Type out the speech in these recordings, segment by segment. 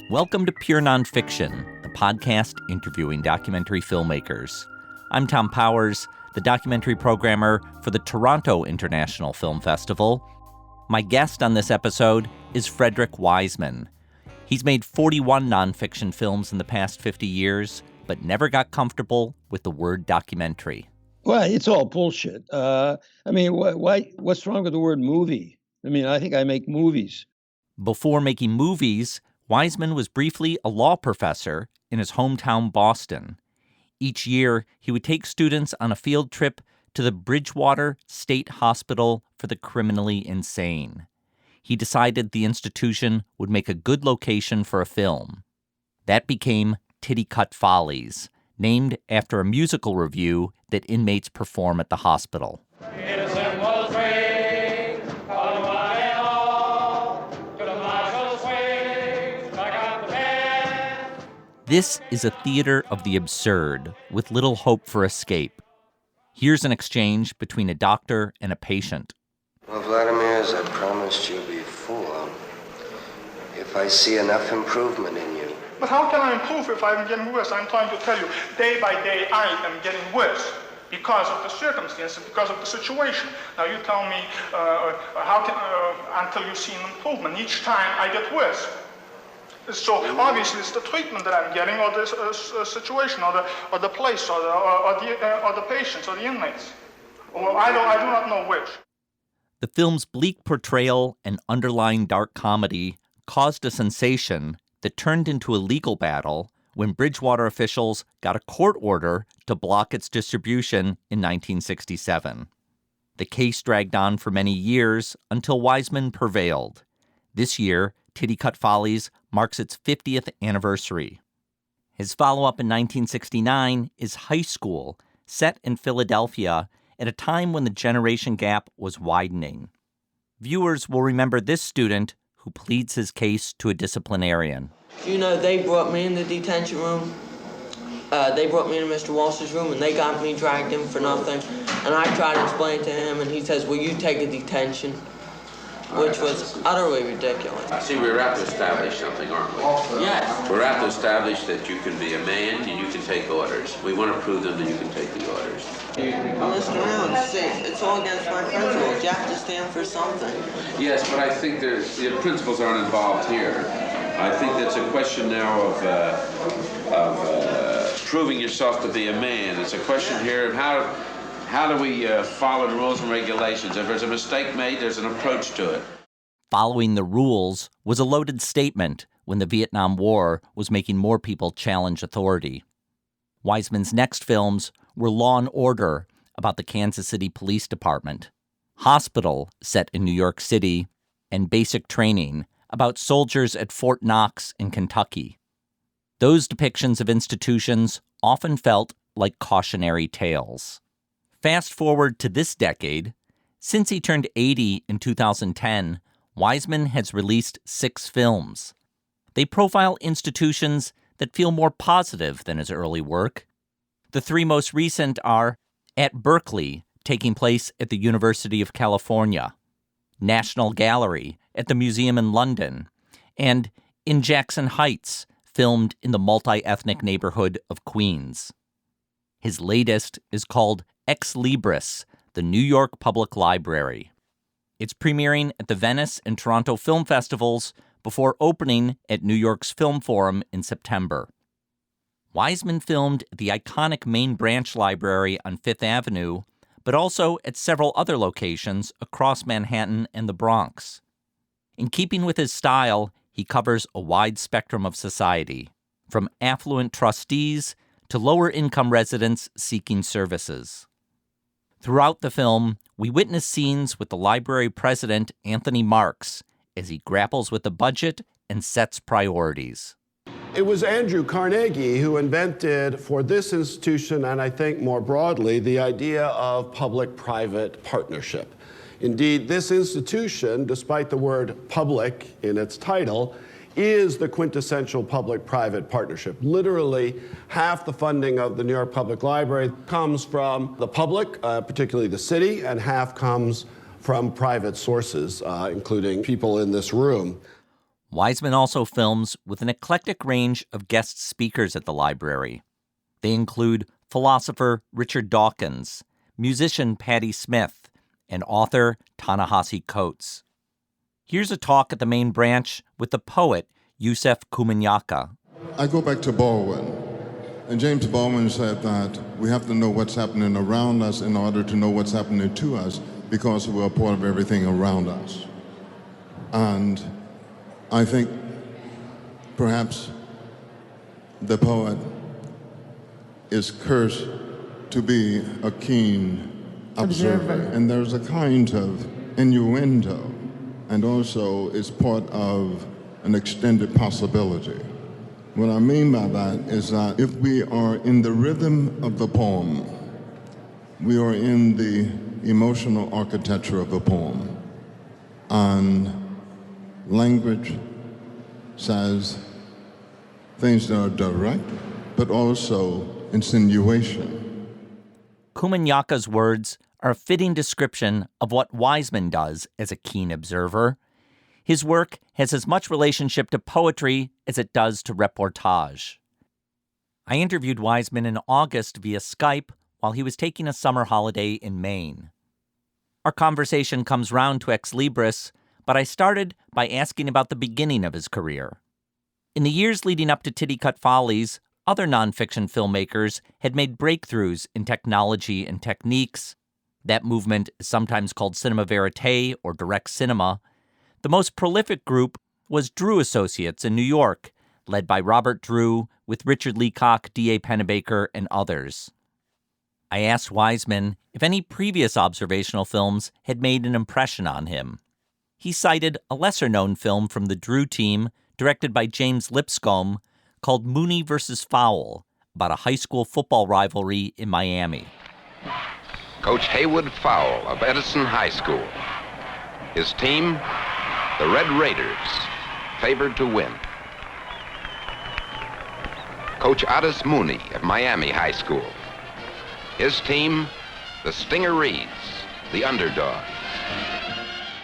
Welcome to Pure Nonfiction, the podcast interviewing documentary filmmakers. I'm Tom Powers, the documentary programmer for the Toronto International Film Festival. My guest on this episode is Frederick Wiseman. He's made 41 nonfiction films in the past 50 years, but never got comfortable with the word documentary. Well, it's all bullshit. What's wrong with the word movie? I think I make movies. Before making movies, Wiseman was briefly a law professor in his hometown Boston. Each year, he would take students on a field trip to the Bridgewater State Hospital for the Criminally Insane. He decided the institution would make a good location for a film. That became Titicut, Follies, named after a musical revue that inmates perform at the hospital. This is a theater of the absurd, with little hope for escape. Here's an exchange between a doctor and a patient. Well, Vladimir, as I promised you before, if I see enough improvement in you. But how can I improve if I'm getting worse? I'm trying to tell you, day by day I am getting worse because of the circumstances, because of the situation. Now you tell me, until you see an improvement, each time I get worse. So obviously it's the treatment that I'm getting, or the situation, or the place, or the patients, or the inmates. Well, I do not know which. The film's bleak portrayal and underlying dark comedy caused a sensation that turned into a legal battle when Bridgewater officials got a court order to block its distribution in 1967. The case dragged on for many years until Wiseman prevailed. This year, Titicut Follies marks its 50th anniversary. His follow-up in 1969 is High School, set in Philadelphia at a time when the generation gap was widening. Viewers will remember this student who pleads his case to a disciplinarian. You know, they brought me in the detention room. They brought me into Mr. Walsh's room, and they got me dragged in for nothing. And I tried to explain to him, and he says, "Will you take a detention?" Which was utterly ridiculous. I see we're out to establish something, aren't we? Yes. We're out to establish that you can be a man and you can take orders. We want to prove them that you can take the orders. Well, Mr. Allen, see, it's all against my principles. You have to stand for something. Yes, but I think the principles aren't involved here. I think that's a question now of proving yourself to be a man. It's a question here of how do we follow the rules and regulations? If there's a mistake made, there's an approach to it. Following the rules was a loaded statement when the Vietnam War was making more people challenge authority. Wiseman's next films were Law and Order, about the Kansas City Police Department, Hospital, set in New York City, and Basic Training, about soldiers at Fort Knox in Kentucky. Those depictions of institutions often felt like cautionary tales. Fast forward to this decade. Since he turned 80 in 2010, Wiseman has released 6 films. They profile institutions that feel more positive than his early work. The 3 most recent are At Berkeley, taking place at the University of California, National Gallery at the Museum in London, and In Jackson Heights, filmed in the multi-ethnic neighborhood of Queens. His latest is called Ex Libris, the New York Public Library. It's premiering at the Venice and Toronto Film Festivals before opening at New York's Film Forum in September. Wiseman filmed at the iconic Main Branch Library on Fifth Avenue, but also at several other locations across Manhattan and the Bronx. In keeping with his style, he covers a wide spectrum of society, from affluent trustees to lower-income residents seeking services. Throughout the film, we witness scenes with the library president, Anthony Marks, as he grapples with the budget and sets priorities. It was Andrew Carnegie who invented, for this institution, and I think more broadly, the idea of public-private partnership. Indeed, this institution, despite the word public in its title, is the quintessential public-private partnership. Literally, half the funding of the New York Public Library comes from the public, particularly the city, and half comes from private sources, including people in this room. Wiseman also films with an eclectic range of guest speakers at the library. They include philosopher Richard Dawkins, musician Patti Smith, and author Ta-Nehisi Coates. Here's a talk at the main branch with the poet Yusef Komunyakaa. I go back to Baldwin, and James Baldwin said that we have to know what's happening around us in order to know what's happening to us, because we're a part of everything around us. And I think perhaps the poet is cursed to be a keen observer. And there's a kind of innuendo, and also it's part of an extended possibility. What I mean by that is that if we are in the rhythm of the poem, we are in the emotional architecture of the poem. And language says things that are direct, but also insinuation. Komunyaka's words are a fitting description of what Wiseman does as a keen observer. His work has as much relationship to poetry as it does to reportage. I interviewed Wiseman in August via Skype while he was taking a summer holiday in Maine. Our conversation comes round to Ex Libris, but I started by asking about the beginning of his career. In the years leading up to Titicut Follies, other nonfiction filmmakers had made breakthroughs in technology and techniques. That movement is sometimes called cinema verite or direct cinema. The most prolific group was Drew Associates in New York, led by Robert Drew, with Richard Leacock, D.A. Pennebaker, and others. I asked Wiseman if any previous observational films had made an impression on him. He cited a lesser-known film from the Drew team, directed by James Lipscomb, called Mooney vs. Fowl, about a high school football rivalry in Miami. Coach Haywood Fowl of Edison High School. His team, the Red Raiders, favored to win. Coach Otis Mooney of Miami High School. His team, the Stingerees, the underdog.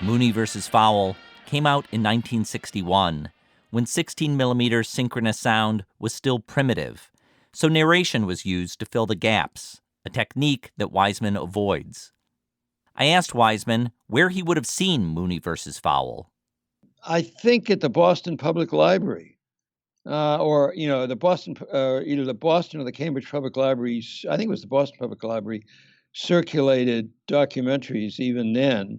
Mooney vs. Fowl came out in 1961, when 16mm synchronous sound was still primitive, so narration was used to fill the gaps, a technique that Wiseman avoids. I asked Wiseman where he would have seen Mooney vs. Fowl. I think at the Boston Public Library, or the Boston, either the Boston or the Cambridge Public Libraries. I think it was the Boston Public Library circulated documentaries even then,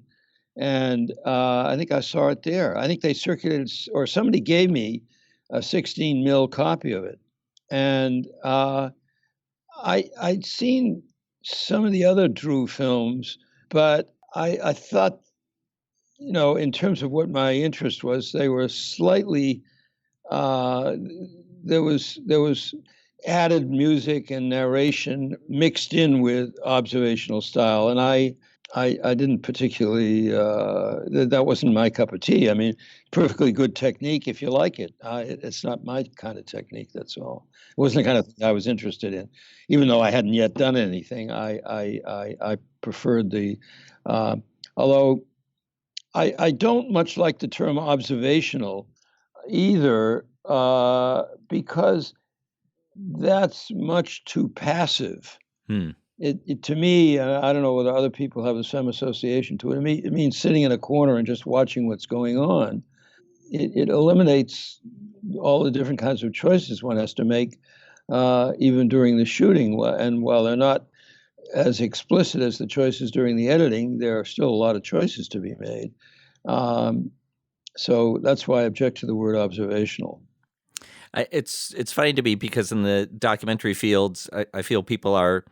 and I think I saw it there. I think they circulated, or somebody gave me a 16mm copy of it, and I'd seen some of the other Drew films, but I thought, in terms of what my interest was, they were slightly, there was added music and narration mixed in with observational style, and I didn't particularly, that wasn't my cup of tea. I mean, perfectly good technique if you like it. It's not my kind of technique, that's all. It wasn't the kind of thing I was interested in. Even though I hadn't yet done anything, I preferred the, although I don't much like the term observational either, because that's much too passive. It to me, I don't know whether other people have some association to it. It means sitting in a corner and just watching what's going on. It eliminates all the different kinds of choices one has to make, even during the shooting. And while they're not as explicit as the choices during the editing, there are still a lot of choices to be made. So that's why I object to the word observational. It's funny to me because in the documentary fields, I feel people are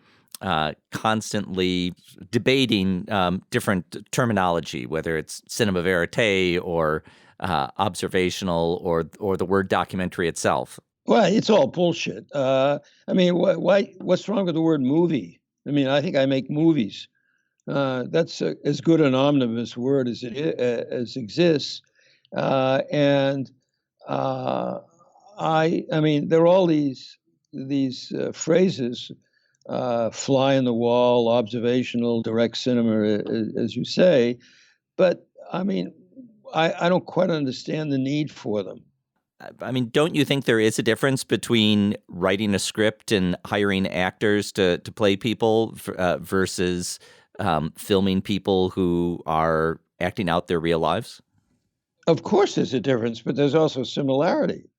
constantly debating different terminology, whether it's cinema verite or observational or the word documentary itself. Well, it's all bullshit. What's wrong with the word movie? I mean, I think I make movies. That's as good an omnibus word as as exists. I mean, there are all these phrases, fly in the wall, observational, direct cinema, as you say. But I mean, I don't quite understand the need for them. I mean, don't you think there is a difference between writing a script and hiring actors to play people versus filming people who are acting out their real lives? Of course, there's a difference, but there's also similarity.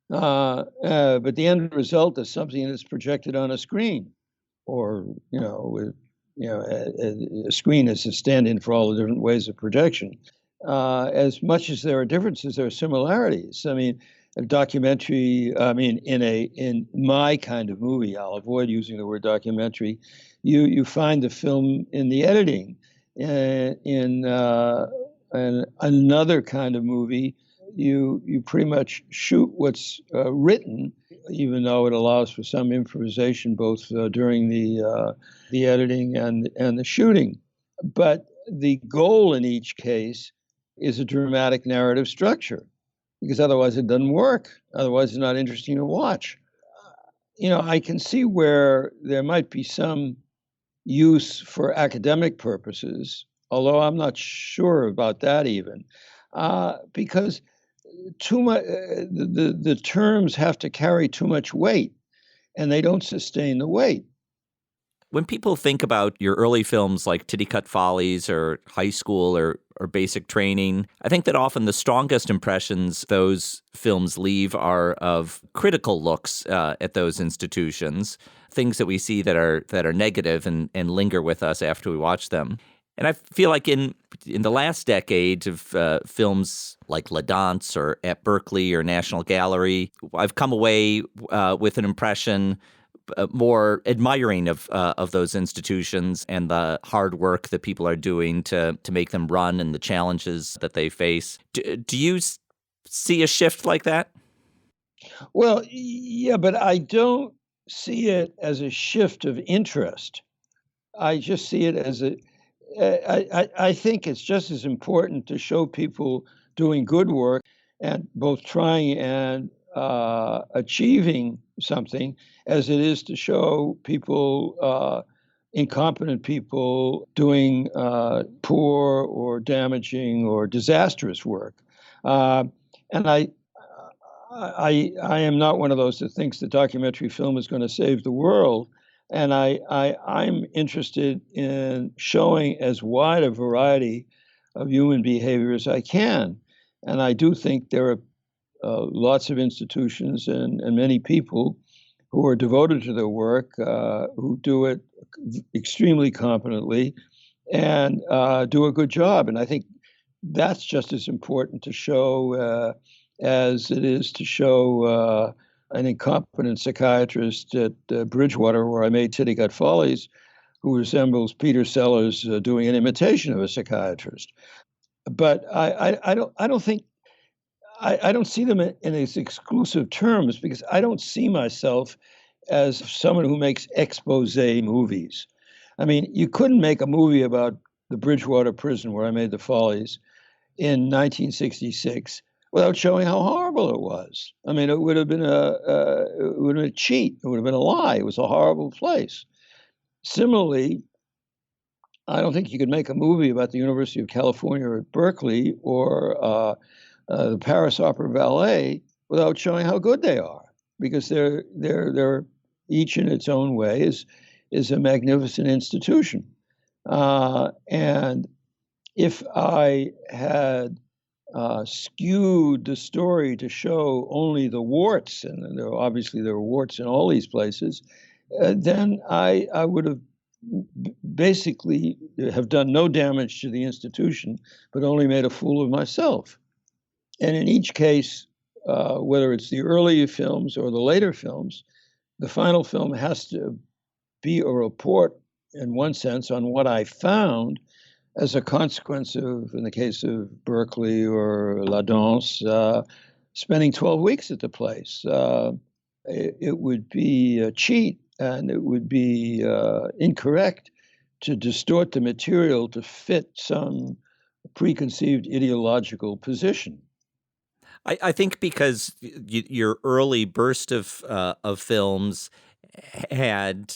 But the end result is something that's projected on a screen, or a screen is a stand-in for all the different ways of projection. As much as there are differences, there are similarities. I mean, a documentary. I mean, in my kind of movie, I'll avoid using the word documentary. You find the film in the editing. In another kind of movie, you pretty much shoot what's written, even though it allows for some improvisation both during the editing and the shooting. But the goal in each case is a dramatic narrative structure, because otherwise it doesn't work. Otherwise, it's not interesting to watch. I can see where there might be some use for academic purposes, although I'm not sure about that even, because too much the terms have to carry too much weight, and they don't sustain the weight. When people think about your early films like Titicut, Follies, or High School, or Basic Training, I think that often the strongest impressions those films leave are of critical looks at those institutions, things that we see that are negative and linger with us after we watch them. And I feel like in the last decade of films like La Danse or At Berkeley or National Gallery, I've come away with an impression more admiring of those institutions and the hard work that people are doing to make them run and the challenges that they face. Do you see a shift like that? Well, yeah, but I don't see it as a shift of interest. I just see it as I think it's just as important to show people doing good work and both trying and achieving something as it is to show people, incompetent people, doing poor or damaging or disastrous work. And I am not one of those that thinks the documentary film is going to save the world. And I'm interested in showing as wide a variety of human behavior as I can. And I do think there are lots of institutions and many people who are devoted to their work, who do it extremely competently and do a good job. And I think that's just as important to show as it is to show an incompetent psychiatrist at Bridgewater, where I made Titicut Follies, who resembles Peter Sellers doing an imitation of a psychiatrist. But I don't think I don't see them in these exclusive terms, because I don't see myself as someone who makes expose movies. I mean, you couldn't make a movie about the Bridgewater prison, where I made the Follies, in 1966 without showing how horrible it was. I mean, it would have been a cheat. It would have been a lie. It was a horrible place. Similarly, I don't think you could make a movie about the University of California or at Berkeley or the Paris Opera Ballet without showing how good they are, because they're each in its own way is a magnificent institution. And if I had skewed the story to show only the warts, and there were warts in all these places, then I would have basically have done no damage to the institution, but only made a fool of myself. And in each case, whether it's the earlier films or the later films, the final film has to be a report, in one sense, on what I found as a consequence of, in the case of Berkeley or La Danse, spending 12 weeks at the place. It would be a cheat, and it would be incorrect to distort the material to fit some preconceived ideological position. I think because your early burst of films had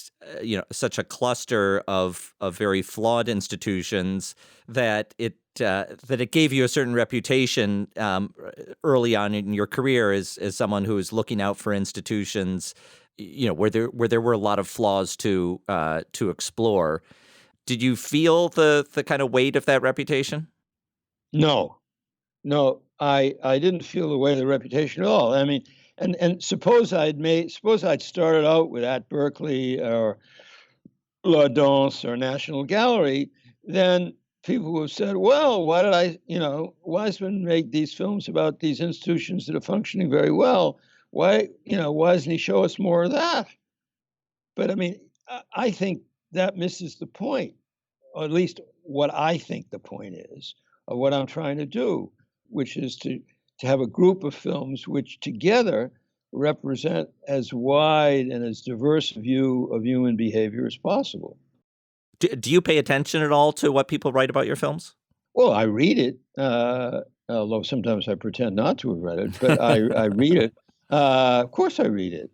such a cluster of very flawed institutions that it that it gave you a certain reputation early on in your career as someone who is looking out for institutions, where there were a lot of flaws to explore. Did you feel the kind of weight of that reputation? No, I didn't feel the weight of the reputation at all. I mean, and suppose I'd started out with at Berkeley or La Danse or National Gallery, then people would have said, well, why did Wiseman make these films about these institutions that are functioning very well? Why doesn't he show us more of that? But I mean, I think that misses the point, or at least what I think the point is of what I'm trying to do, which is to have a group of films which together represent as wide and as diverse a view of human behavior as possible. Do you pay attention at all to what people write about your films? Well, I read it, although sometimes I pretend not to have read it, but I read it. Of course I read it.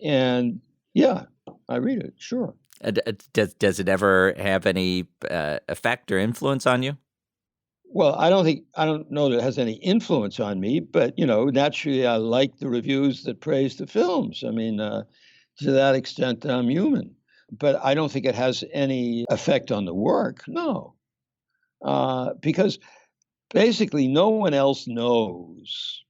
And yeah, I read it, sure. Does it ever have any effect or influence on you? Well, I don't know that it has any influence on me, but naturally I like the reviews that praise the films. I mean, to that extent, I'm human. But I don't think it has any effect on the work, no. Because basically no one else knows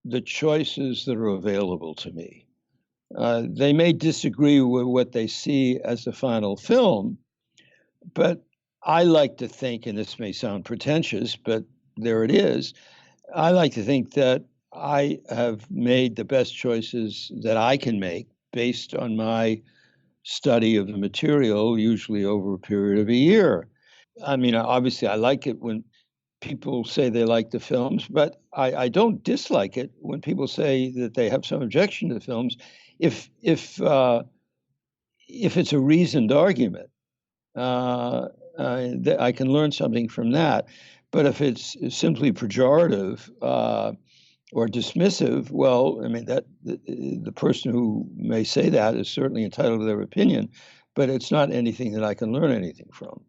the choices that are available to me. They may disagree with what they see as the final film, but I like to think, and this may sound pretentious, but there it is, I like to think that I have made the best choices that I can make based on my study of the material, usually over a period of a year. I mean, obviously, I like it when people say they like the films, but I don't dislike it when people say that they have some objection to the films, if it's a reasoned argument. I can learn something from that. But if it's simply pejorative or dismissive, well, I mean, that the person who may say that is certainly entitled to their opinion, but it's not anything that I can learn anything from.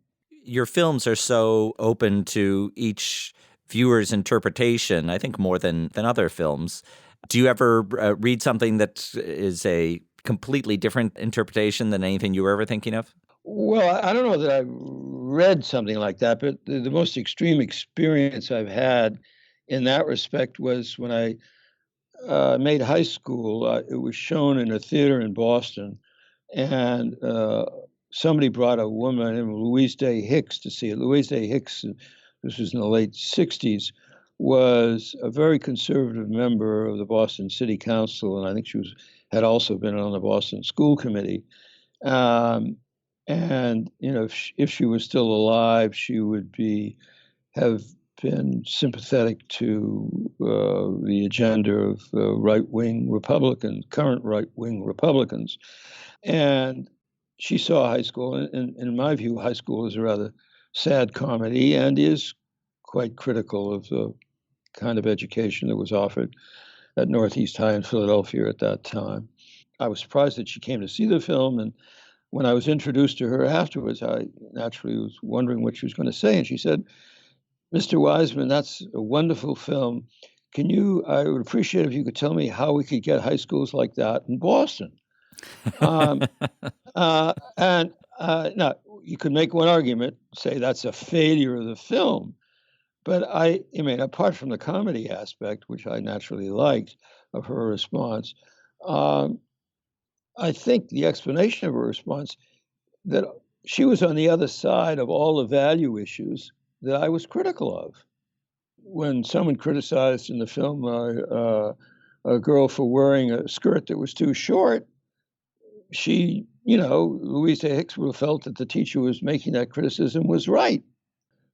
Your films are so open to each viewer's interpretation, I think more than other films. Do you ever read something that is a completely different interpretation than anything you were ever thinking of? Well, I don't know that I've read something like that, but the most extreme experience I've had in that respect was when I made high school. It was shown in a theater in Boston, and somebody brought a woman named Louise Day Hicks to see it. Louise Day Hicks, this was in the late 60s, was a very conservative member of the Boston City Council, and I think she had also been on the Boston School Committee. And if she was still alive, she would have been sympathetic to the agenda of right-wing Republicans, current right-wing Republicans. And she saw high school, and in my view, high school is a rather sad comedy and is quite critical of the kind of education that was offered at Northeast High in Philadelphia at that time. I was surprised that she came to see the film, and when I was introduced to her afterwards, I naturally was wondering what she was going to say, and she said, "Mr. Wiseman, that's a wonderful film. I would appreciate if you could tell me how we could get high schools like that in Boston." Now, you could make one argument, say that's a failure of the film. But I mean, apart from the comedy aspect, which I naturally liked of her response, I think the explanation of her response, that she was on the other side of all the value issues that I was critical of. When someone criticized in the film a girl for wearing a skirt that was too short, Louise A. Hicks would have felt that the teacher who was making that criticism was right.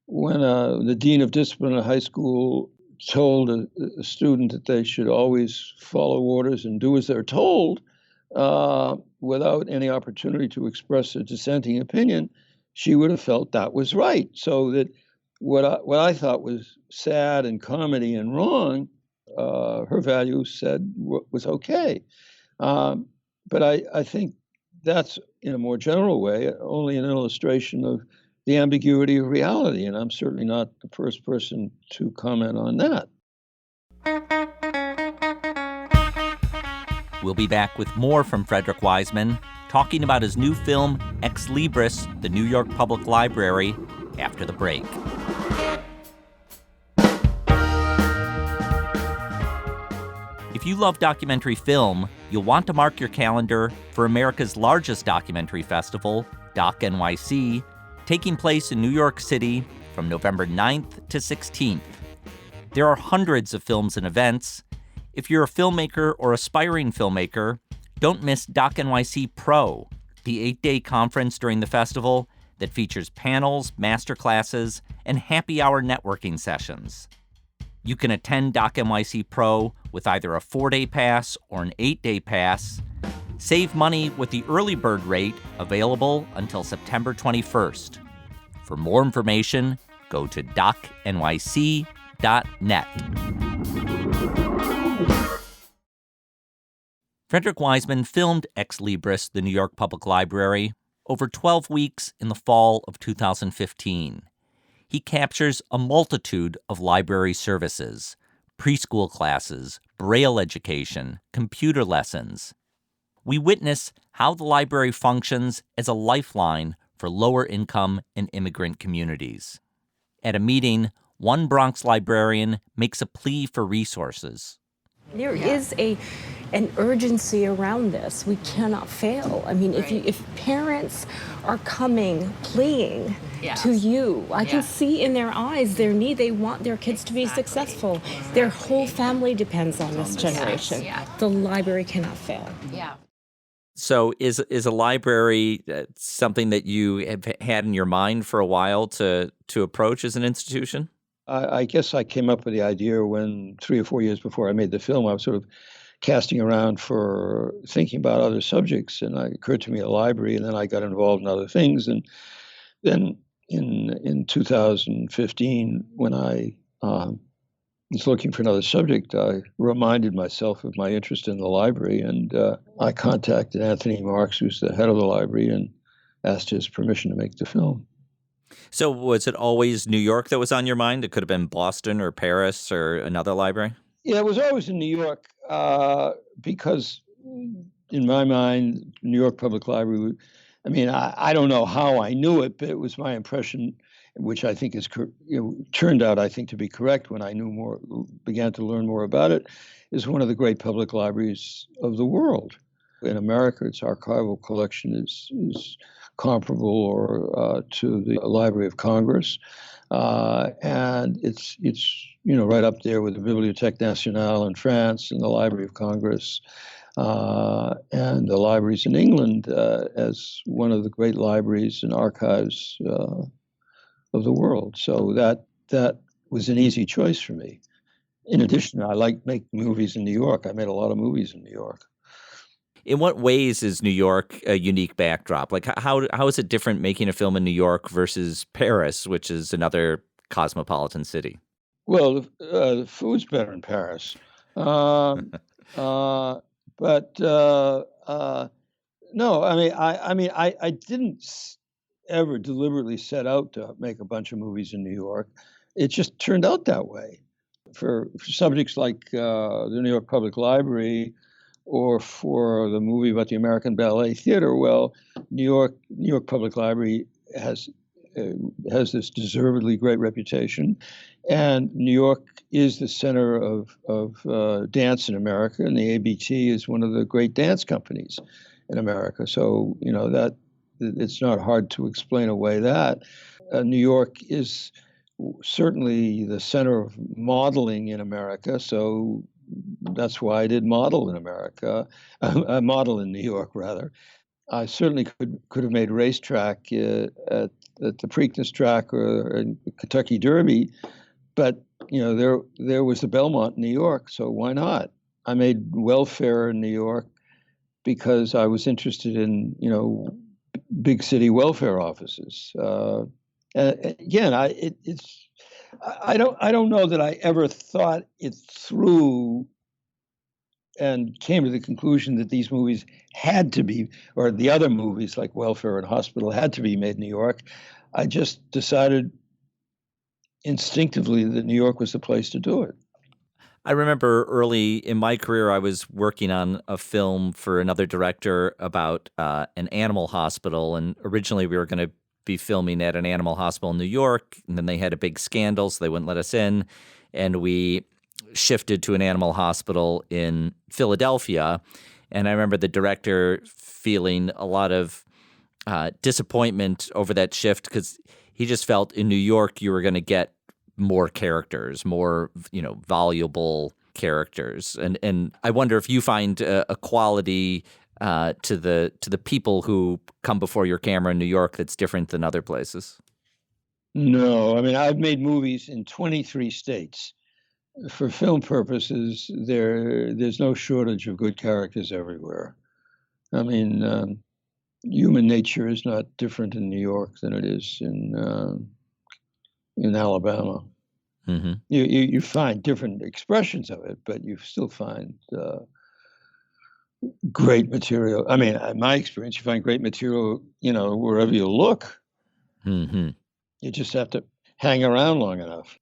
When the dean of discipline at high school told a student that they should always follow orders and do as they're told, without any opportunity to express a dissenting opinion, she would have felt that was right. So that what I thought was sad and comedy and wrong, her values said was okay. But I think that's, in a more general way, only an illustration of the ambiguity of reality, and I'm certainly not the first person to comment on that. We'll be back with more from Frederick Wiseman, talking about his new film, Ex Libris, the New York Public Library, after the break. If you love documentary film, you'll want to mark your calendar for America's largest documentary festival, Doc NYC, taking place in New York City from November 9th to 16th. There are hundreds of films and events. If you're a filmmaker or aspiring filmmaker, don't miss Doc NYC Pro, the 8-day conference during the festival that features panels, masterclasses, and happy hour networking sessions. You can attend Doc NYC Pro with either a 4-day pass or an 8-day pass. Save money with the early bird rate available until September 21st. For more information, go to docnyc.net. Frederick Wiseman filmed Ex Libris, the New York Public Library, over 12 weeks in the fall of 2015. He captures a multitude of library services, preschool classes, Braille education, computer lessons. We witness how the library functions as a lifeline for lower-income and immigrant communities. At a meeting, one Bronx librarian makes a plea for resources. There is an urgency around this. We cannot fail. I mean, if parents are coming, pleading to you, I can see in their eyes their need. They want their kids to be successful. Their whole family depends on this generation. The library cannot fail. So is a library something that you have had in your mind for a while to approach as an institution? I guess I came up with the idea when 3 or 4 years before I made the film, I was sort of casting around for thinking about other subjects, and it occurred to me a library, and then I got involved in other things. And then in 2015, when I was looking for another subject, I reminded myself of my interest in the library, and I contacted Anthony Marks, who's the head of the library, and asked his permission to make the film. So was it always New York that was on your mind? It could have been Boston or Paris or another library? Yeah, it was always in New York because, in my mind, New York Public Library, I don't know how I knew it, but it was my impression, which I think turned out, I think, to be correct when I began to learn more about it, is one of the great public libraries of the world. In America, its archival collection is comparable or to the Library of Congress, and it's right up there with the Bibliothèque Nationale in France and the Library of Congress, and the libraries in England as one of the great libraries and archives of the world. So that was an easy choice for me. In addition, I like making movies in New York. I made a lot of movies in New York. In what ways is New York a unique backdrop? Like, how is it different making a film in New York versus Paris, which is another cosmopolitan city? Well, the food's better in Paris, but no. I didn't ever deliberately set out to make a bunch of movies in New York. It just turned out that way. For subjects like the New York Public Library, or for the movie about the American Ballet Theater, well, New York Public Library has this deservedly great reputation, and New York is the center of dance in America, and the ABT is one of the great dance companies in America. So that it's not hard to explain away that New York is certainly the center of modeling in America. So that's why I did model in America, model in New York, rather. I certainly could have made racetrack at the Preakness track or Kentucky Derby, but there was the Belmont in New York, so why not? I made welfare in New York because I was interested in big city welfare offices. Again, I don't know that I ever thought it through and came to the conclusion that these movies had to be, or the other movies like Welfare and Hospital had to be made in New York, I just decided instinctively that New York was the place to do it. I remember early in my career, I was working on a film for another director about an animal hospital. And originally we were going to be filming at an animal hospital in New York. And then they had a big scandal, so they wouldn't let us in. And we shifted to an animal hospital in Philadelphia. And I remember the director feeling a lot of disappointment over that shift because he just felt in New York you were going to get more characters, more, valuable characters. And I wonder if you find a quality to the people who come before your camera in New York that's different than other places. No, I mean, I've made movies in 23 states. For film purposes, there's no shortage of good characters everywhere. I mean, human nature is not different in New York than it is in Alabama. Mm-hmm. You find different expressions of it, but you still find great material. I mean, in my experience, you find great material, wherever you look. Mm-hmm. You just have to hang around long enough.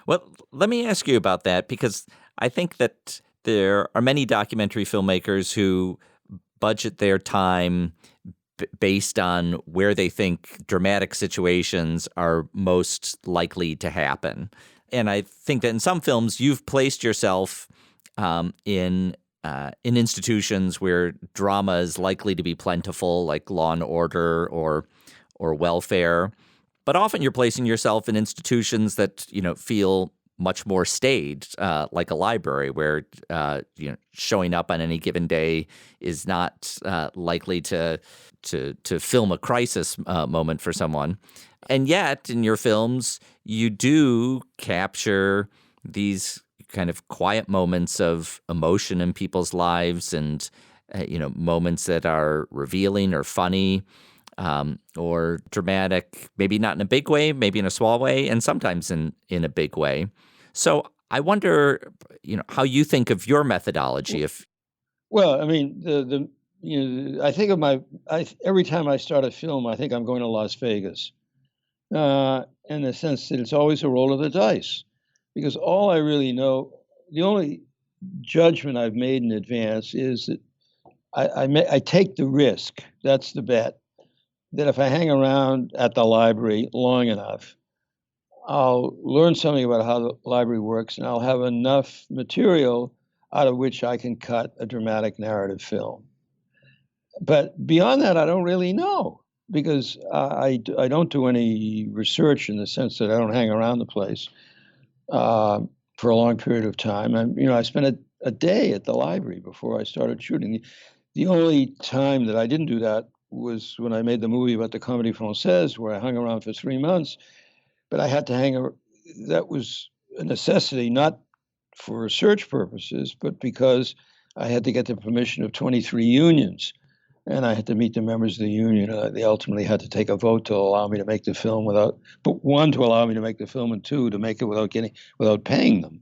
Well, let me ask you about that, because I think that there are many documentary filmmakers who budget their time based on where they think dramatic situations are most likely to happen. And I think that in some films, you've placed yourself in institutions where drama is likely to be plentiful, like Law and Order or Welfare. But often you're placing yourself in institutions that, feel much more staged, like a library where, showing up on any given day is not likely to film a crisis moment for someone. And yet, in your films, you do capture these kind of quiet moments of emotion in people's lives and, moments that are revealing or funny. Or dramatic, maybe not in a big way, maybe in a small way, and sometimes in a big way. So I wonder, how you think of your methodology. Well, I mean, I think of every time I start a film, I think I'm going to Las Vegas, in the sense that it's always a roll of the dice, because all I really know, the only judgment I've made in advance is that I take the risk. That's the bet. That if I hang around at the library long enough, I'll learn something about how the library works, and I'll have enough material out of which I can cut a dramatic narrative film. But beyond that, I don't really know, because I don't do any research in the sense that I don't hang around the place for a long period of time. I spent a day at the library before I started shooting. The only time that I didn't do that was when I made the movie about the Comédie Française, where I hung around for 3 months. But I had to hang around. That was a necessity, not for research purposes, but because I had to get the permission of 23 unions. And I had to meet the members of the union. They ultimately had to take a vote to allow me to make the film one, to allow me to make the film, and two, to make it without paying them.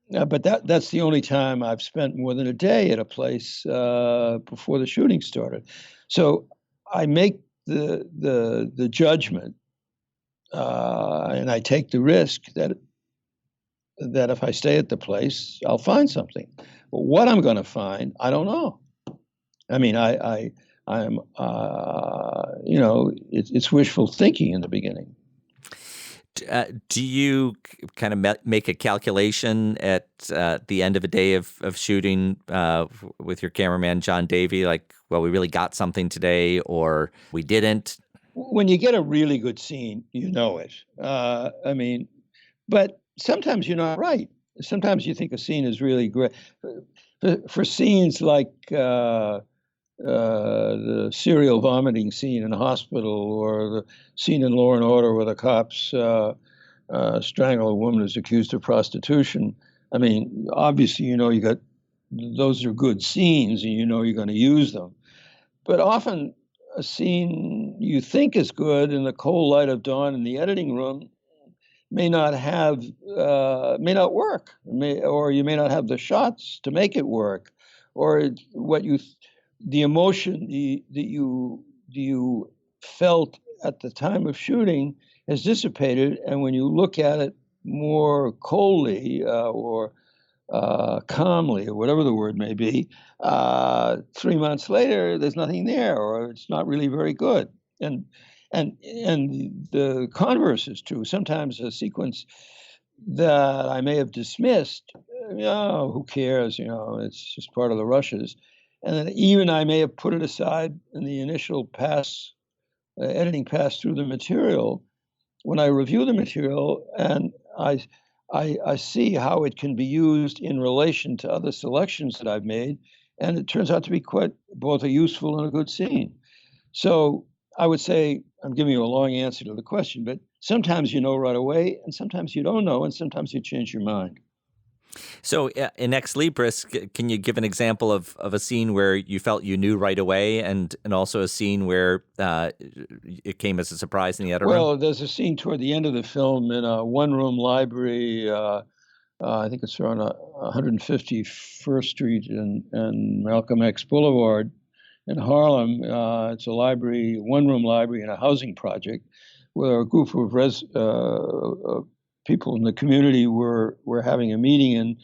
But that's the only time I've spent more than a day at a place before the shooting started. So I make the judgment, and I take the risk that if I stay at the place, I'll find something. But what I'm going to find, I don't know. I mean, I'm it's wishful thinking in the beginning. Do you kind of make a calculation at the end of a day of shooting with your cameraman, John Davey, like, well, we really got something today, or we didn't? When you get a really good scene, you know it. But sometimes you're not right. Sometimes you think a scene is really great. For scenes like the serial vomiting scene in a hospital, or the scene in Law and Order where the cops strangle a woman who's accused of prostitution. I mean, obviously, those are good scenes, and you're going to use them. But often a scene you think is good in the cold light of dawn in the editing room may not work, or you may not have the shots to make it work, or the emotion that you felt at the time of shooting has dissipated, and when you look at it more coldly or calmly, or whatever the word may be, 3 months later, there's nothing there, or it's not really very good. And the converse is true. Sometimes a sequence that I may have dismissed, who cares? It's just part of the rushes. And then even I may have put it aside in the initial editing pass through the material. When I review the material and I see how it can be used in relation to other selections that I've made, and it turns out to be quite both a useful and a good scene. So I would say, I'm giving you a long answer to the question, but sometimes you know right away, and sometimes you don't know, and sometimes you change your mind. So in Ex Libris, can you give an example of a scene where you felt you knew right away, and also a scene where it came as a surprise in the editor room? Well, there's a scene toward the end of the film in a one-room library. I think it's around 151st Street and Malcolm X Boulevard in Harlem. It's a library, one-room library in a housing project, where a group of people in the community were having a meeting, and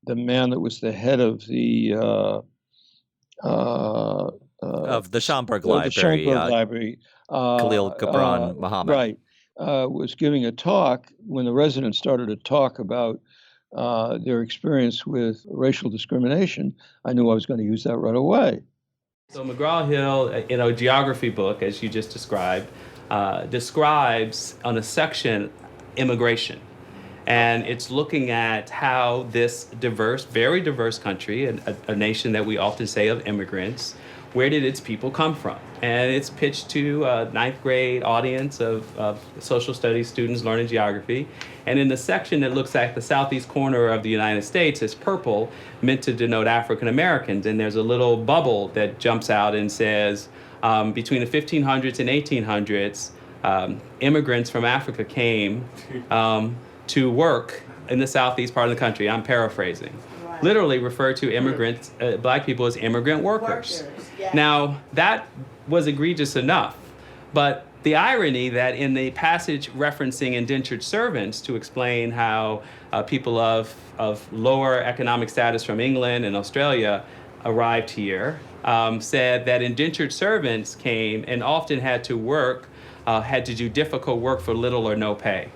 the man that was the head of the Schomburg Library, Khalil Gibran Muhammad, right, was giving a talk. When the residents started to talk about their experience with racial discrimination, I knew I was going to use that right away. So McGraw-Hill, in a geography book, as you just described, describes on a section immigration. And it's looking at how this diverse, very diverse country, a nation that we often say of immigrants, where did its people come from? And it's pitched to a ninth grade audience of social studies students learning geography. And in the section that looks at the southeast corner of the United States, it's purple, meant to denote African Americans. And there's a little bubble that jumps out and says, between the 1500s and 1800s, immigrants from Africa came to work in the southeast part of the country. I'm paraphrasing. Right. Literally refer to immigrants, black people, as immigrant workers. Yeah. Now, that was egregious enough, but the irony that in the passage referencing indentured servants to explain how people of lower economic status from England and Australia arrived here, said that indentured servants came and often had to work, had to do difficult work for little or no pay.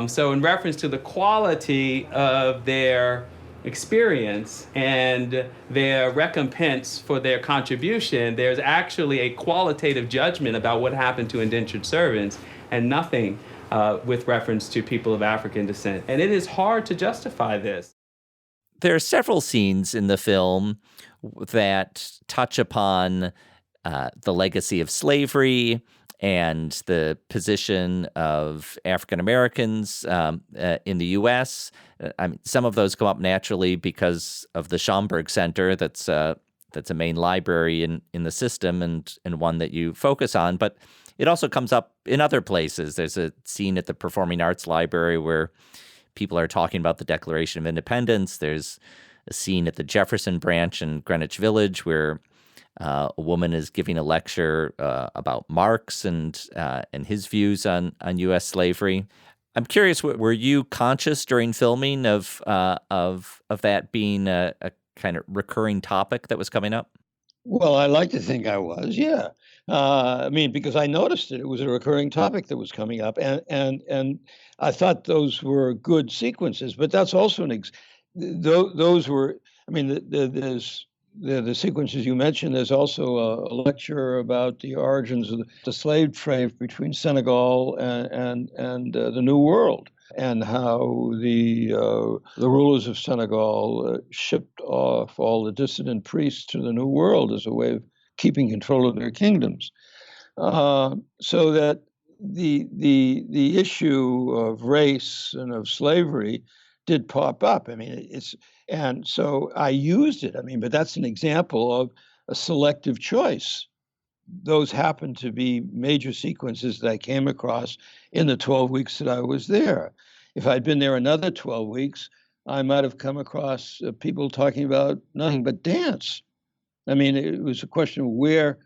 So in reference to the quality of their experience and their recompense for their contribution, there's actually a qualitative judgment about what happened to indentured servants and nothing with reference to people of African descent. And it is hard to justify this. There are several scenes in the film that touch upon the legacy of slavery and the position of African Americans in the U.S. I mean, some of those come up naturally because of the Schomburg Center. That's a main library in the system and one that you focus on. But it also comes up in other places. There's a scene at the Performing Arts Library where people are talking about the Declaration of Independence. There's a scene at the Jefferson Branch in Greenwich Village where a woman is giving a lecture about Marx and his views on U.S. slavery. I'm curious, were you conscious during filming of that being a kind of recurring topic that was coming up? Well, I like to think I was, yeah. I mean, because I noticed it was a recurring topic that was coming up, and I thought those were good sequences. But that's also those were. I mean, there's the sequences you mentioned. There's also a lecture about the origins of the slave trade between Senegal and the New World, and how the rulers of Senegal shipped off all the dissident priests to the New World as a way of keeping control of their kingdoms. So that the issue of race and of slavery did pop up. I mean, and so I used it. I mean, but that's an example of a selective choice those happened to be major sequences that I came across in the 12 weeks that I was there. If I'd been there another 12 weeks, I might have come across people talking about nothing but dance. I mean, it was a question of where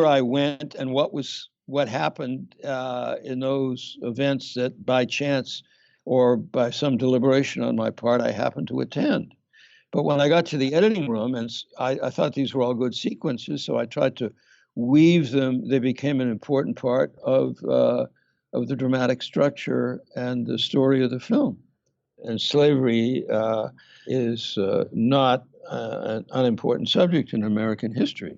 I went and what happened in those events that by chance or by some deliberation on my part I happened to attend. But when I got to the editing room, and I thought these were all good sequences, so I tried to weave them. They became an important part of the dramatic structure and the story of the film. And slavery is not an unimportant subject in American history.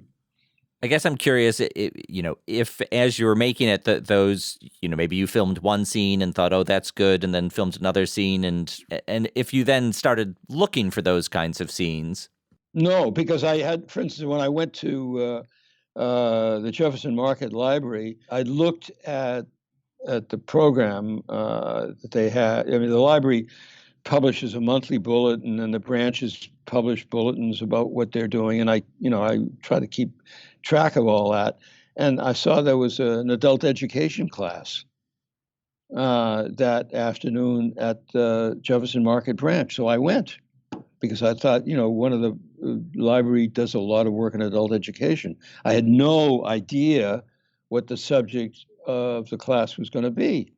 I guess I'm curious, if as you were making it, those, maybe you filmed one scene and thought, oh, that's good, and then filmed another scene, and if you then started looking for those kinds of scenes. No, because I had, for instance, when I went to the Jefferson Market Library, I looked at the program that they had. I mean, the library publishes a monthly bulletin, and the branches publish bulletins about what they're doing, and I try to keep track of all that. And I saw there was an adult education class that afternoon at the Jefferson Market branch. So I went because I thought, one of the library does a lot of work in adult education. I had no idea what the subject of the class was going to be.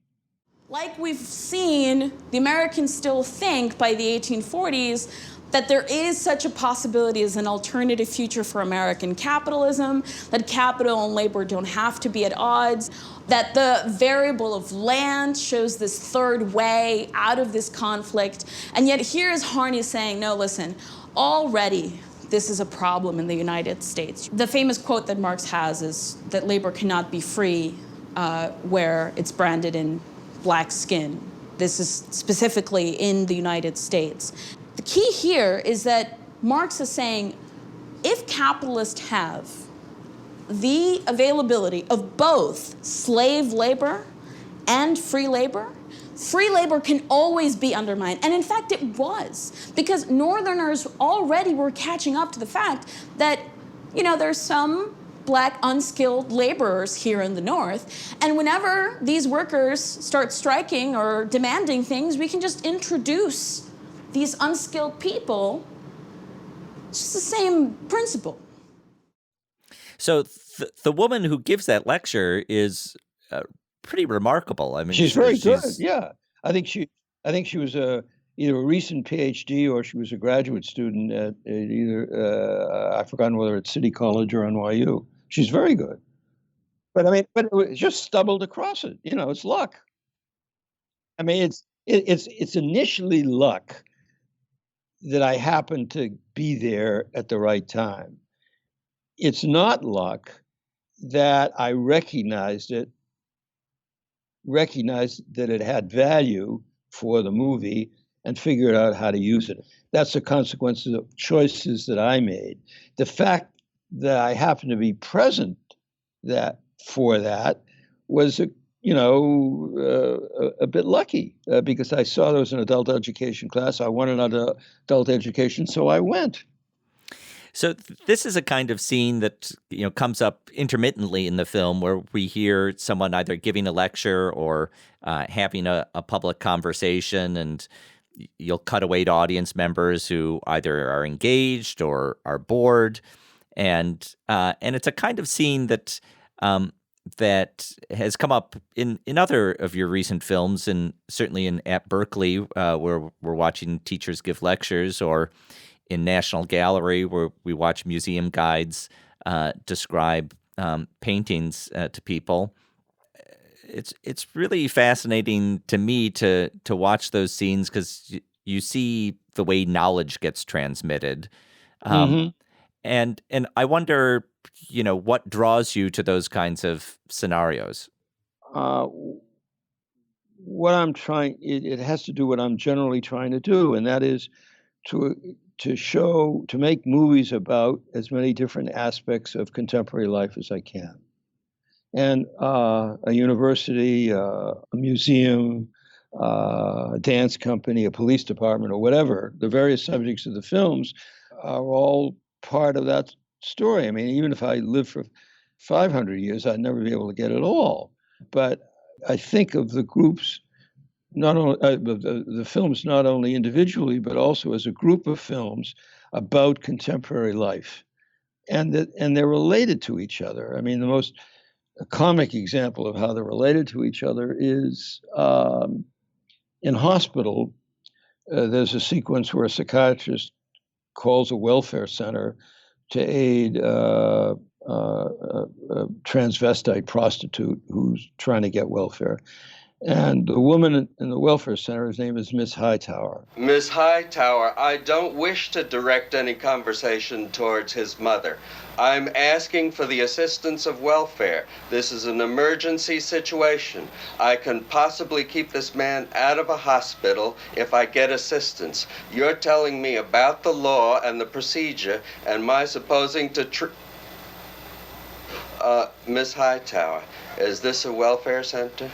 Like we've seen, the Americans still think by the 1840s that there is such a possibility as an alternative future for American capitalism, that capital and labor don't have to be at odds, that the variable of land shows this third way out of this conflict. And yet here is Harney saying, no, listen, already this is a problem in the United States. The famous quote that Marx has is that labor cannot be free where it's branded in black skin. This is specifically in the United States. The key here is that Marx is saying, if capitalists have the availability of both slave labor and free labor can always be undermined. And in fact, it was, because Northerners already were catching up to the fact that, there's some black unskilled laborers here in the North. And whenever these workers start striking or demanding things, we can just introduce these unskilled people. It's just the same principle. So the woman who gives that lecture is pretty remarkable. I mean, she's very good. Yeah, I think she was either a recent PhD or she was a graduate student at either I've forgotten whether it's City College or NYU. She's very good. But it was just stumbled across it. It's luck. I mean, it's initially luck that I happened to be there at the right time. It's not luck that I recognized that it had value for the movie and figured out how to use it. That's the consequences of choices that I made. The fact that I happened to be present for that was a bit lucky because I saw there was an adult education class. I wanted an adult education, so I went. So this is a kind of scene that comes up intermittently in the film, where we hear someone either giving a lecture or having a public conversation, and you'll cut away to audience members who either are engaged or are bored, and it's a kind of scene that that has come up in other of your recent films, and certainly at Berkeley, where we're watching teachers give lectures, or in National Gallery, where we watch museum guides describe paintings to people. It's really fascinating to me to watch those scenes, because you see the way knowledge gets transmitted. And I wonder, what draws you to those kinds of scenarios? What I'm trying, it has to do what I'm generally trying to do, and that is to make movies about as many different aspects of contemporary life as I can. And a university, a museum, a dance company, a police department, or whatever, the various subjects of the films are all part of that story. I mean, even if I live for 500 years, I'd never be able to get it all. But I think of the groups, not only the films, not only individually, but also as a group of films about contemporary life, and they're related to each other. I mean, the most comic example of how they're related to each other is in Hospital. There's a sequence where a psychiatrist calls a welfare center to aid a transvestite prostitute who's trying to get welfare. And the woman in the welfare center, his name is Miss Hightower. Miss Hightower, I don't wish to direct any conversation towards his mother. I'm asking for the assistance of welfare. This is an emergency situation. I can possibly keep this man out of a hospital if I get assistance. You're telling me about the law and the procedure, and my supposing to Miss Hightower, is this a welfare center?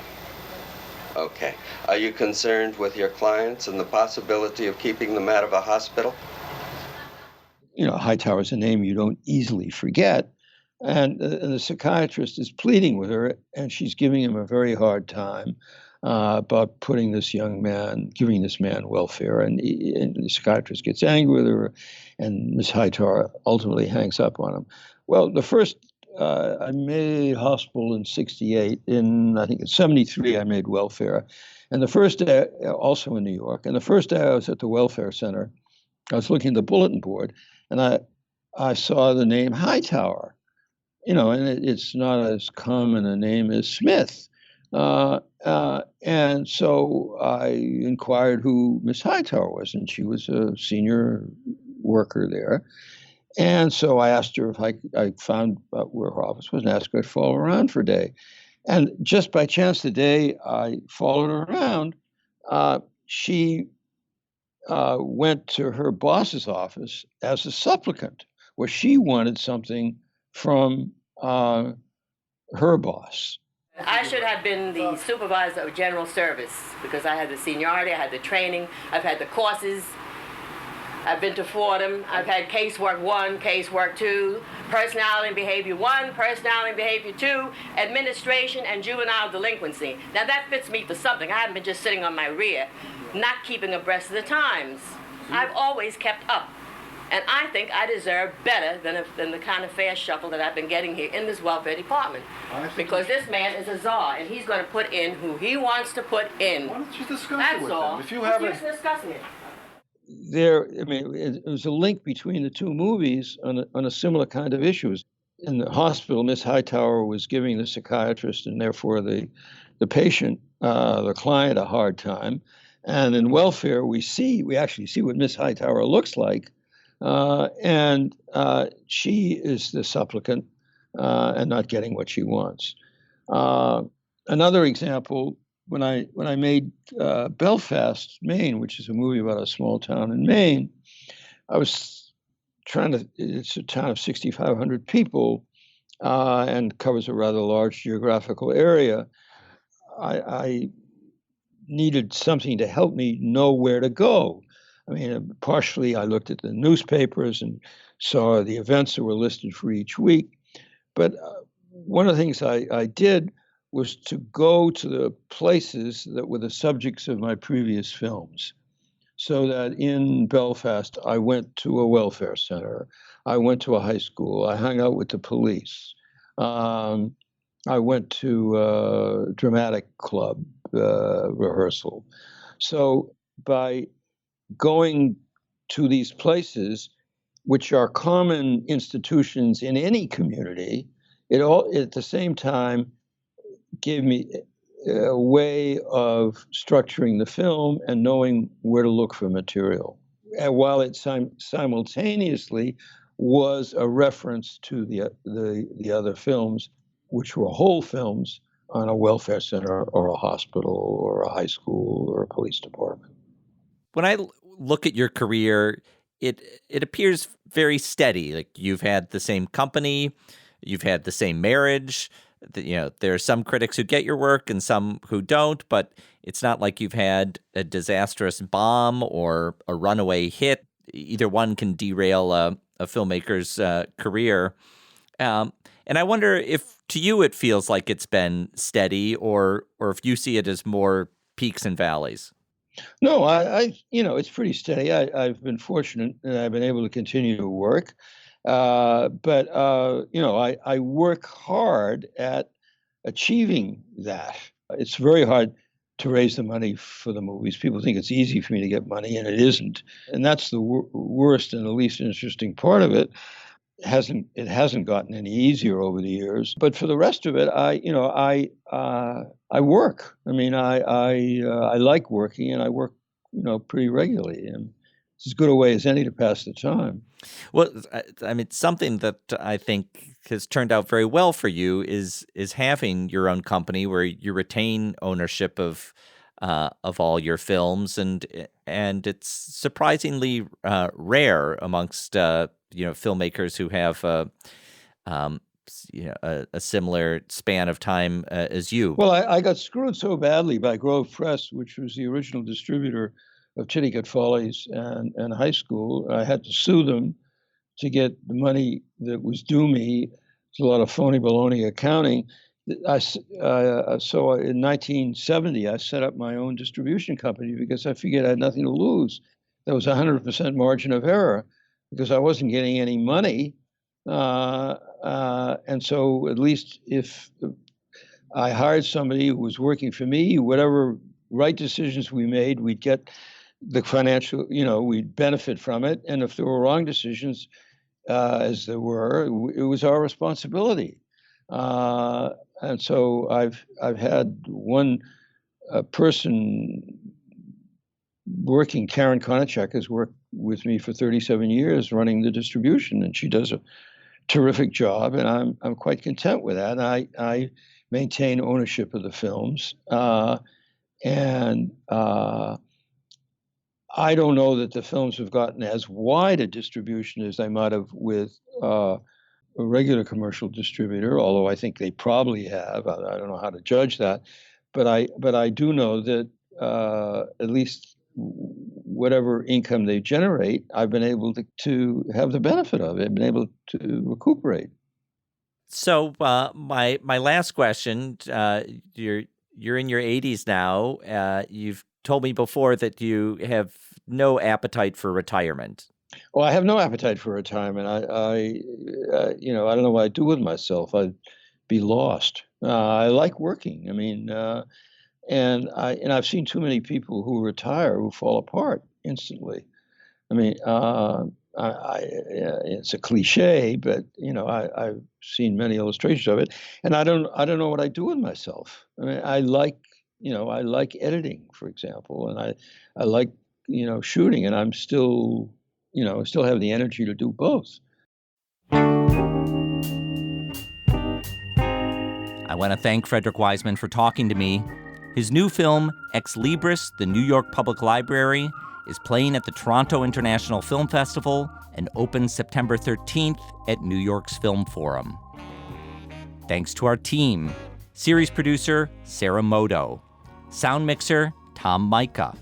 Okay. Are you concerned with your clients and the possibility of keeping them out of a hospital? You know, Hightower's a name you don't easily forget. And the psychiatrist is pleading with her, and she's giving him a very hard time about giving this man welfare. And the psychiatrist gets angry with her, and Miss Hightower ultimately hangs up on him. Well, the first, I made Hospital in 68. I think in 73, I made Welfare. And the first day, also in New York, and the first day I was at the welfare center, I was looking at the bulletin board, and I saw the name Hightower, and it's not as common a name as Smith. And so I inquired who Miss Hightower was, and she was a senior worker there. And so I asked her if I found out where her office was, and asked her to follow around for a day. And just by chance, the day I followed her around, she went to her boss's office as a supplicant, where she wanted something from her boss. I should have been the supervisor of general service because I had the seniority, I had the training, I've had the courses. I've been to Fordham. I've had casework 1, casework 2, personality and behavior 1, personality and behavior 2, administration and juvenile delinquency. Now that fits me for something. I haven't been just sitting on my rear, not keeping abreast of the times. I've always kept up. And I think I deserve better than the kind of fair shuffle that I've been getting here in this welfare department. Because this man is a czar, and he's going to put in who he wants to put in. Why don't you discuss That's it with all. him? If you have Just discussing it. It was a link between the two movies on a similar kind of issues. In the hospital, Miss Hightower was giving the psychiatrist and therefore the patient, the client, a hard time. And in welfare, we actually see what Miss Hightower looks like, and she is the supplicant and not getting what she wants. Another example. When I made Belfast, Maine, which is a movie about a small town in Maine, I was it's a town of 6,500 people and covers a rather large geographical area. I needed something to help me know where to go. I mean, partially I looked at the newspapers and saw the events that were listed for each week. But one of the things I did was to go to the places that were the subjects of my previous films. So that in Belfast, I went to a welfare center. I went to a high school. I hung out with the police. I went to a dramatic club rehearsal. So by going to these places, which are common institutions in any community, it all at the same time gave me a way of structuring the film and knowing where to look for material. And while it simultaneously was a reference to the other films, which were whole films on a welfare center or a hospital or a high school or a police department. When I look at your career, it appears very steady. Like you've had the same company, you've had the same marriage. There are some critics who get your work and some who don't, but it's not like you've had a disastrous bomb or a runaway hit. Either one can derail a filmmaker's career. And And I wonder if to you it feels like it's been steady, or if you see it as more peaks and valleys. No, I it's pretty steady. I've been fortunate and I've been able to continue to work. But I work hard at achieving that. It's very hard to raise the money for the movies. People think it's easy for me to get money, and it isn't. And that's the worst and the least interesting part of it. It hasn't gotten any easier over the years. But for the rest of it, I work. I mean, I like working, and I work, pretty regularly. And it's as good a way as any to pass the time. Well, I mean, something that I think has turned out very well for you is having your own company where you retain ownership of all your films, and it's surprisingly rare amongst filmmakers who have a similar span of time as you. Well, I got screwed so badly by Grove Press, which was the original distributor of Titicut, Follies, and High School. I had to sue them to get the money that was due me. It's a lot of phony baloney accounting. So in 1970, I set up my own distribution company because I figured I had nothing to lose. There was 100% margin of error because I wasn't getting any money. And so at least if I hired somebody who was working for me, whatever right decisions we made, we'd get the financial, we'd benefit from it. And if there were wrong decisions, as there were, it was our responsibility. And so I've had one person working. Karen Konachek has worked with me for 37 years running the distribution, and she does a terrific job, and I'm quite content with that. And I maintain ownership of the films, and I don't know that the films have gotten as wide a distribution as they might have with a regular commercial distributor, although I think they probably have. I don't know how to judge that, but I do know that at least whatever income they generate, I've been able to have the benefit of it. I've been able to recuperate. So my last question, you're in your 80s now. You've told me before that you have no appetite for retirement. Well, I have no appetite for retirement. I don't know what I'd do with myself. I'd be lost. I like working. I mean, and I've seen too many people who retire who fall apart instantly. I mean, it's a cliche, but I've seen many illustrations of it, and I don't know what I do with myself. I mean, I like editing, for example, and I like shooting, and I'm still still have the energy to do both. I want to thank Frederick Wiseman for talking to me. His new film, Ex Libris, the New York Public Library, is playing at the Toronto International Film Festival and opens September 13th at New York's Film Forum. Thanks to our team, series producer Sarah Moto, sound mixer Tom Micah,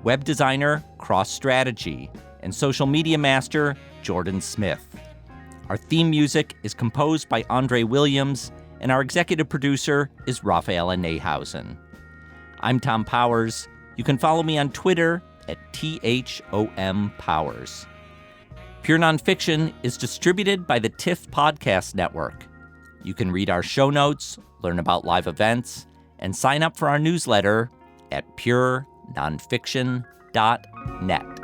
web designer Cross Strategy, and social media master Jordan Smith. Our theme music is composed by Andre Williams, and our executive producer is Rafaela Nehausen. I'm Tom Powers. You can follow me on Twitter at THOMPowers. Pure Nonfiction is distributed by the TIFF Podcast Network. You can read our show notes, learn about live events, and sign up for our newsletter at purenonfiction.net.